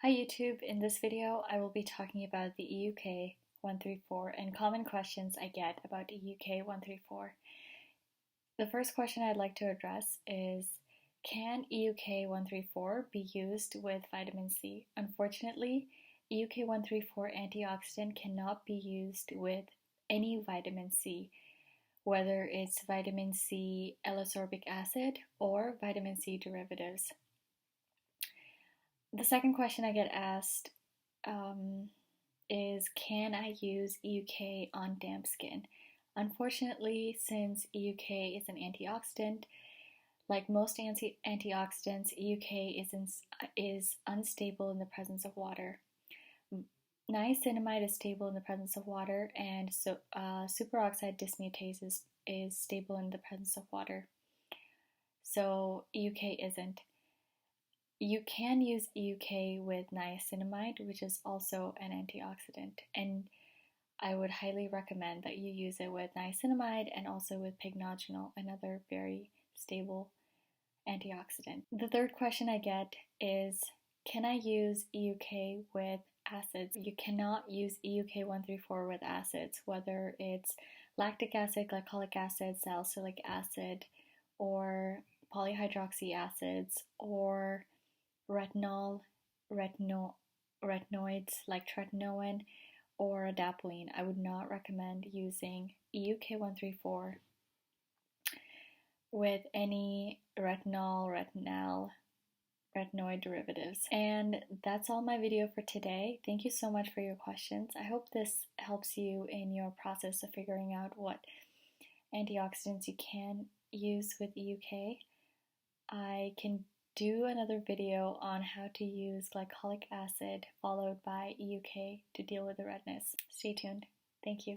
Hi YouTube, in this video I will be talking about the EUK-134 and common questions I get about EUK-134. The first question I'd like to address is, can EUK-134 be used with vitamin C? Unfortunately, EUK-134 antioxidant cannot be used with any vitamin C, whether it's vitamin C L-ascorbic acid or vitamin C derivatives. The second question I get asked is, can I use EUK on damp skin? Unfortunately, since EUK is an antioxidant, like most antioxidants, EUK is unstable in the presence of water. Niacinamide is stable in the presence of water, and so superoxide dismutase is stable in the presence of water. So EUK isn't. You can use EUK with niacinamide, which is also an antioxidant, and I would highly recommend that you use it with niacinamide and also with pycnogenol, another very stable antioxidant. The third question I get is, can I use EUK with acids? You cannot use EUK-134 with acids, whether it's lactic acid, glycolic acid, salicylic acid, or polyhydroxy acids, or retinoids like tretinoin or adapalene. I would not recommend using EUK-134 with any retinoid derivatives. And that's all my video for today. Thank you so much for your questions. I hope this helps you in your process of figuring out what antioxidants you can use with EUK. I can do another video on how to use glycolic acid followed by EUK to deal with the redness. Stay tuned. Thank you.